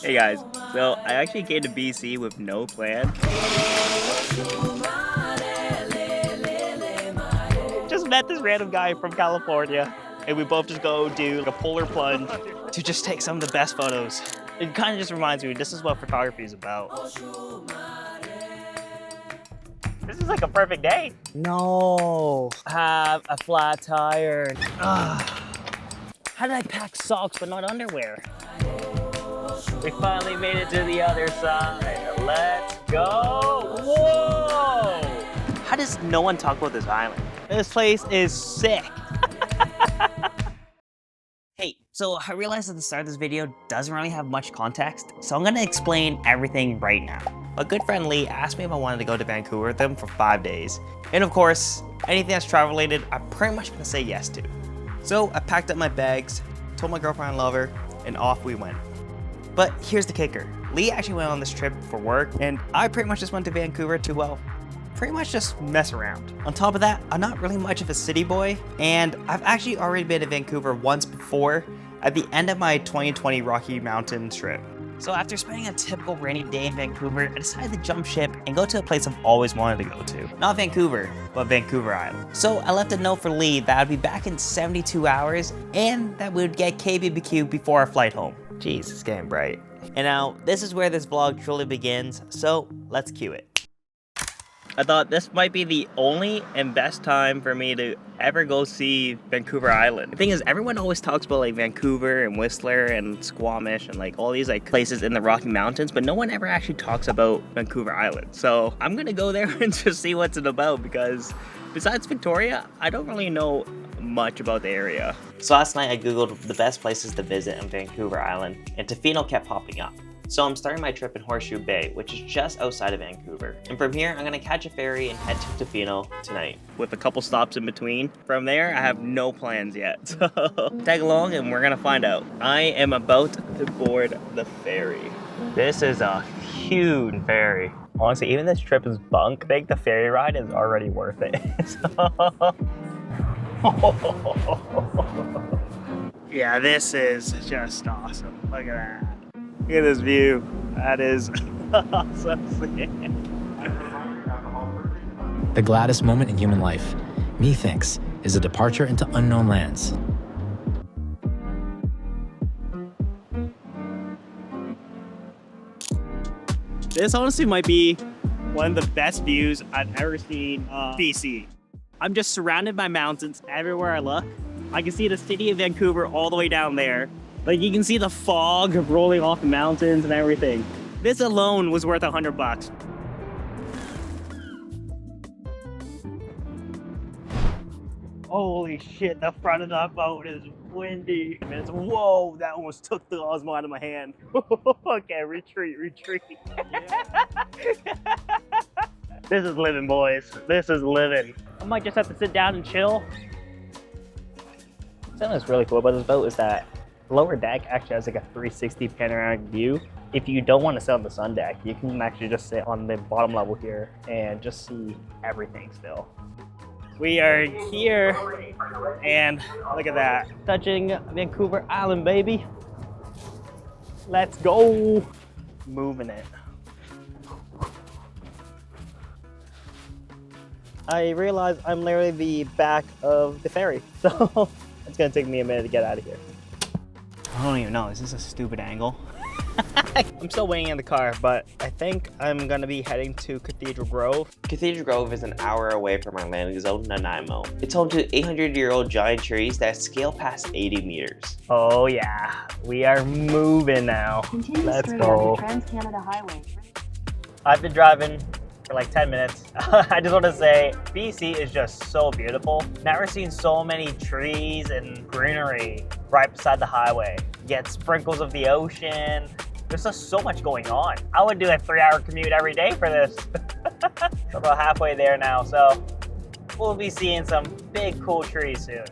Hey guys, so I actually came to BC with no plan. Just met this random guy from California, and we both just go do a polar plunge to just take some of the best photos. It kind of just reminds me, this is what photography is about. This is like a perfect day. No, have a flat tire. How did I pack socks but not underwear? We finally made it to the other side. Let's go. Whoa! How does no one talk about this island? This place is sick. Hey, so I realized at the start of this video doesn't really have much context, so I'm gonna explain everything right now. My good friend Lee asked me if I wanted to go to Vancouver with him for 5 days. And of course, anything that's travel related, I'm pretty much gonna say yes to. So I packed up my bags, told my girlfriend I love her, and off we went. But here's the kicker. Lee actually went on this trip for work, and I pretty much just went to Vancouver to, well, pretty much just mess around. On top of that, I'm not really much of a city boy, and I've actually already been to Vancouver once before at the end of my 2020 Rocky Mountain trip. So after spending a typical rainy day in Vancouver, I decided to jump ship and go to a place I've always wanted to go to. Not Vancouver, but Vancouver Island. So I left a note for Lee that I'd be back in 72 hours and that we would get KBBQ before our flight home. Jeez, it's getting bright. And now, this is where this vlog truly begins, so let's cue it. I thought this might be the only and best time for me to ever go see Vancouver Island. The thing is, everyone always talks about like Vancouver and Whistler and Squamish and like all these like places in the Rocky Mountains, but no one ever actually talks about Vancouver Island. So I'm gonna go there and just see what's it about, because besides Victoria, I don't really know much about the area. So last night I googled the best places to visit in Vancouver Island, and Tofino kept popping up. So I'm starting my trip in Horseshoe Bay, which is just outside of Vancouver. And from here, I'm gonna catch a ferry and head to Tofino tonight, with a couple stops in between. From there, I have no plans yet. So tag along and we're gonna find out. I am about to board the ferry. This is a huge ferry. Honestly, even this trip is bunk. I think the ferry ride is already worth it. Yeah, this is just awesome. Look at that. Look at this view. That is awesome. The gladdest moment in human life, methinks, is a departure into unknown lands. This honestly might be one of the best views I've ever seen BC. I'm just surrounded by mountains everywhere I look. I can see the city of Vancouver all the way down there. Like, you can see the fog rolling off the mountains and everything. This alone was worth $100. Holy shit, the front of that boat is windy. Man, whoa, that almost took the Osmo out of my hand. Okay, retreat. This is living, boys. This is living. I might just have to sit down and chill. Something that's really cool about this boat is that the lower deck actually has like a 360 panoramic view. If you don't want to sit on the sun deck, you can actually just sit on the bottom level here and just see everything still. We are here, and look at that. Touching Vancouver Island, baby. Let's go. Moving it. I realize I'm literally the back of the ferry, so it's gonna take me a minute to get out of here. I don't even know, is this a stupid angle? I'm still waiting in the car, but I think I'm gonna be heading to Cathedral Grove. Cathedral Grove is an hour away from our landing zone, Nanaimo. It's home to 800-year-old giant trees that scale past 80 meters. Oh yeah, we are moving now. Let's go. Trans-Canada Highway. I've been driving for like 10 minutes. I just want to say, BC is just so beautiful. Never seen so many trees and greenery right beside the highway. You get sprinkles of the ocean. There's just so much going on. I would do a 3-hour commute every day for this. We're about halfway there now, so we'll be seeing some big cool trees soon.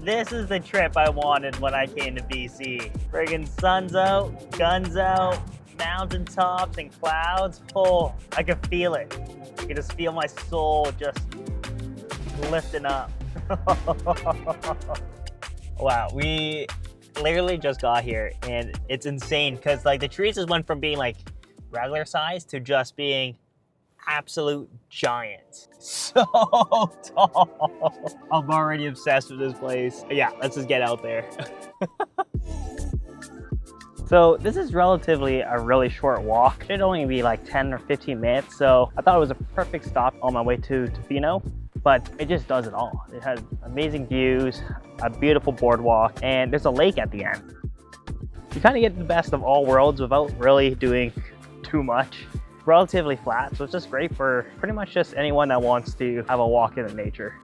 This is the trip I wanted when I came to BC. Friggin' sun's out, guns out, mountaintops and clouds. Oh, I can feel it. I can just feel my soul just lifting up. Wow, we literally just got here and it's insane because like the trees just went from being like regular size to just being absolute giants. So tall. I'm already obsessed with this place. Yeah, let's just get out there. So this is relatively a really short walk. It should only be like 10 or 15 minutes. So I thought it was a perfect stop on my way to Tofino, but it just does it all. It has amazing views, a beautiful boardwalk, and there's a lake at the end. You kind of get the best of all worlds without really doing too much. Relatively flat, so it's just great for pretty much just anyone that wants to have a walk in the nature.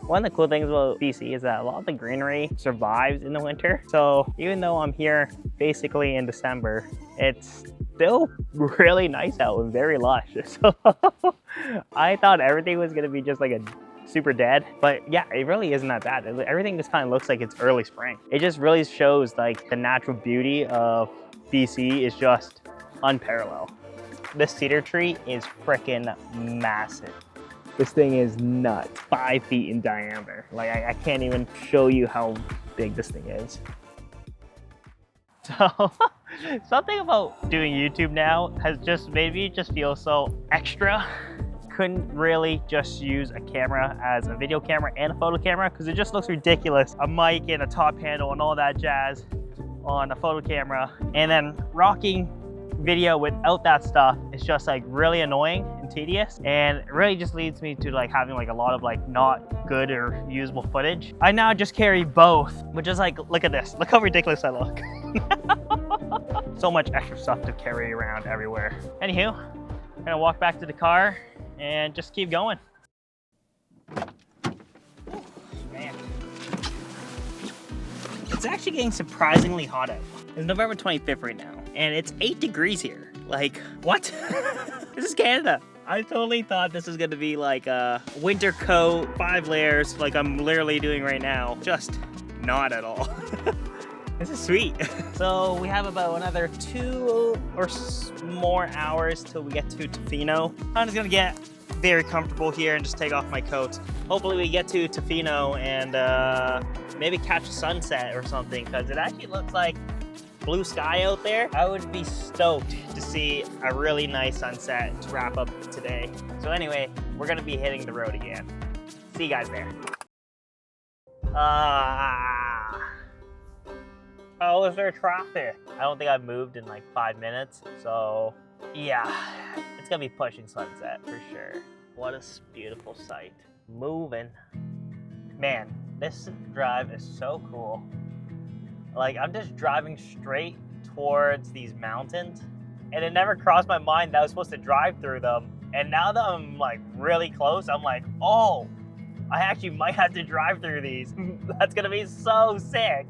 One of the cool things about BC is that a lot of the greenery survives in the winter. So even though I'm here basically in December, it's still really nice out and very lush. So I thought everything was gonna be just like a super dead, but yeah, it really isn't that bad. Everything just kind of looks like it's early spring. It just really shows like the natural beauty of BC is just unparalleled. This cedar tree is freaking massive. This thing is nuts, 5 feet in diameter. Like I can't even show you how big this thing is. So something about doing YouTube now has just made me just feel so extra. Couldn't really just use a camera as a video camera and a photo camera because it just looks ridiculous. A mic and a top handle and all that jazz on a photo camera, and then rocking video without that stuff is just like really annoying and tedious, and it really just leads me to like having like a lot of like not good or usable footage. I now just carry both, which is like, look at this, look how ridiculous I look. So much extra stuff to carry around everywhere. Anywho, I'm gonna walk back to the car and just keep going. Man, it's actually getting surprisingly hot out. It's November 25th right now, and it's 8 degrees here. Like, what? This is Canada. I totally thought this was gonna be like a winter coat, 5 layers, like I'm literally doing right now. Just not at all. This is sweet. So we have about another 2 or more hours till we get to Tofino. I'm just gonna get very comfortable here and just take off my coat. Hopefully we get to Tofino and maybe catch a sunset or something, because it actually looks like blue sky out there. I would be stoked to see a really nice sunset to wrap up today. So anyway, we're gonna be hitting the road again. See you guys there. Oh, is there traffic? I don't think I've moved in like 5 minutes. So yeah, it's gonna be pushing sunset for sure. What a beautiful sight. Moving. Man, this drive is so cool. Like, I'm just driving straight towards these mountains, and it never crossed my mind that I was supposed to drive through them. And now that I'm like really close, I'm like, oh, I actually might have to drive through these. That's gonna be so sick.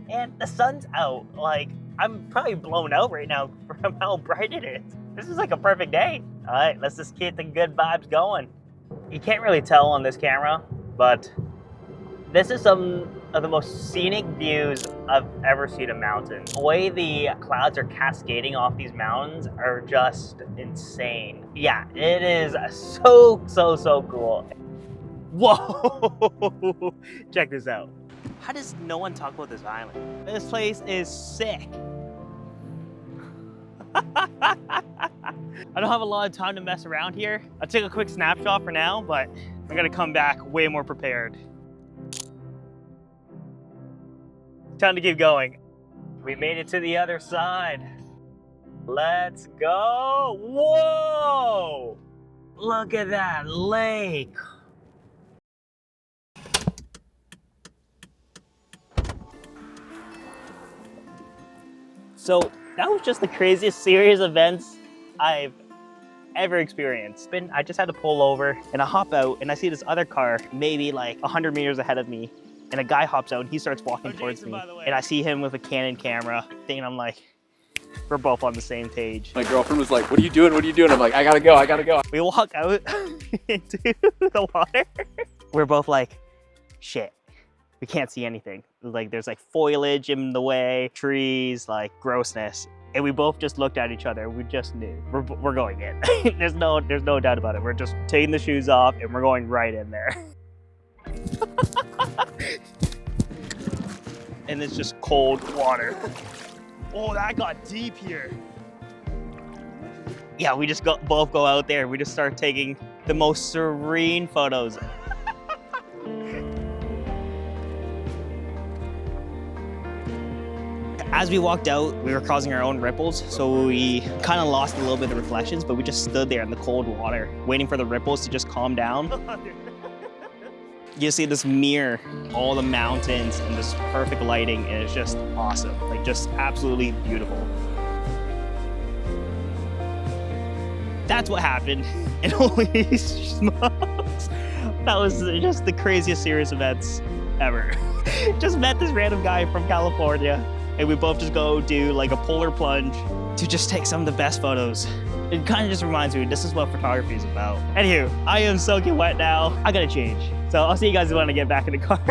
And the sun's out. Like, I'm probably blown out right now from how bright it is. This is like a perfect day. All right, let's just keep the good vibes going. You can't really tell on this camera, but this is some of the most scenic views I've ever seen a mountain. The way the clouds are cascading off these mountains are just insane. Yeah, it is so cool. Whoa, check this out. How does no one talk about this island? This place is sick. I don't have a lot of time to mess around here. I took a quick snapshot for now, but I'm gonna come back way more prepared. Time to keep going. We made it to the other side. Let's go. Whoa! Look at that lake. So that was just the craziest series of events I've ever experienced. I just had to pull over and I hop out and I see this other car maybe like 100 meters ahead of me, and a guy hops out and he starts walking towards me, and I see him with a Canon camera thing, and I'm like, we're both on the same page. My girlfriend was like, what are you doing? What are you doing? I'm like, I gotta go. We walk out into the water. We're both like, shit, we can't see anything. Like, there's like foliage in the way, trees, like grossness. And we both just looked at each other. We just knew we're going in. there's no doubt about it. We're just taking the shoes off and we're going right in there. and it's just cold water. Oh, that got deep here. Yeah, we just both go out there. We just start taking the most serene photos. As we walked out, we were causing our own ripples, so we kind of lost a little bit of reflections, but we just stood there in the cold water, waiting for the ripples to just calm down. You see this mirror, all the mountains, and this perfect lighting, and it's just awesome. Like, just absolutely beautiful. That's what happened, and holy smokes, that was just the craziest series of events ever. Just met this random guy from California, and we both just go do like a polar plunge to just take some of the best photos. It kind of just reminds me, this is what photography is about. Anywho, I am soaking wet now. I gotta change. So I'll see you guys when I get back in the car.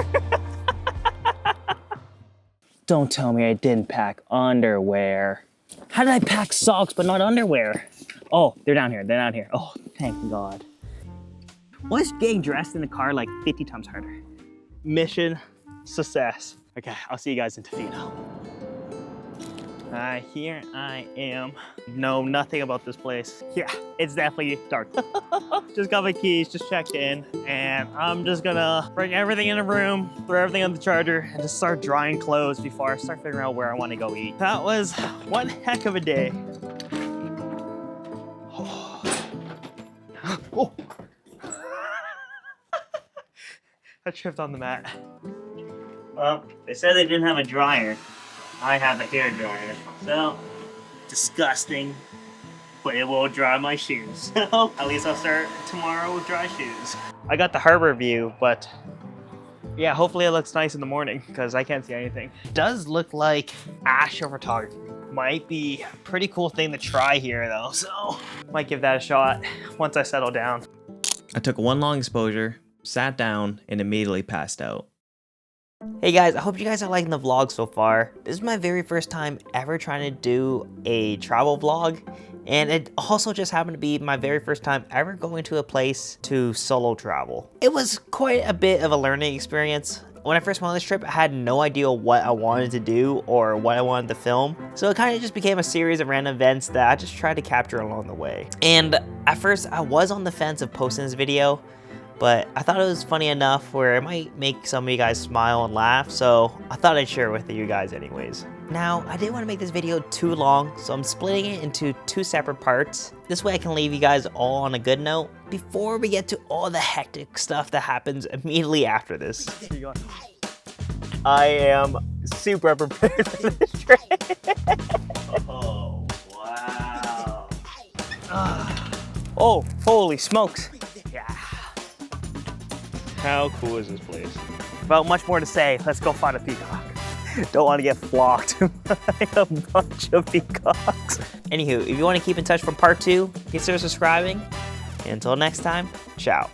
Don't tell me I didn't pack underwear. How did I pack socks but not underwear? Oh, they're down here, they're down here. Oh, thank God. Why is getting dressed in the car like 50 times harder? Mission success. Okay, I'll see you guys in Tofino. Here I am. Know nothing about this place. Yeah, it's definitely dark. Just got my keys, just checked in, and I'm just gonna bring everything in the room, throw everything on the charger, and just start drying clothes before I start figuring out where I want to go eat. That was one heck of a day. Oh. I tripped on the mat. Well, they said they didn't have a dryer. I have a hair dryer. So, disgusting, but it will dry my shoes. So, at least I'll start tomorrow with dry shoes. I got the harbor view, but yeah, hopefully it looks nice in the morning because I can't see anything. It does look like astrophotography. Might be a pretty cool thing to try here though, so might give that a shot once I settle down. I took one long exposure, sat down, and immediately passed out. Hey guys, I hope you guys are liking the vlog so far. This is my very first time ever trying to do a travel vlog, and it also just happened to be my very first time ever going to a place to solo travel. It was quite a bit of a learning experience. When I first went on this trip, I had no idea what I wanted to do or what I wanted to film. So it kind of just became a series of random events that I just tried to capture along the way. And at first, I was on the fence of posting this video, but I thought it was funny enough where it might make some of you guys smile and laugh, so I thought I'd share it with you guys anyways. Now, I didn't want to make this video too long, so I'm splitting it into two separate parts. This way I can leave you guys all on a good note before we get to all the hectic stuff that happens immediately after this. I am super prepared for this trip. Oh, wow. Oh, holy smokes. Yeah. How cool is this place? Without much more to say, let's go find a peacock. Don't want to get flocked by a bunch of peacocks. Anywho, if you want to keep in touch for part 2, consider subscribing. And until next time, ciao.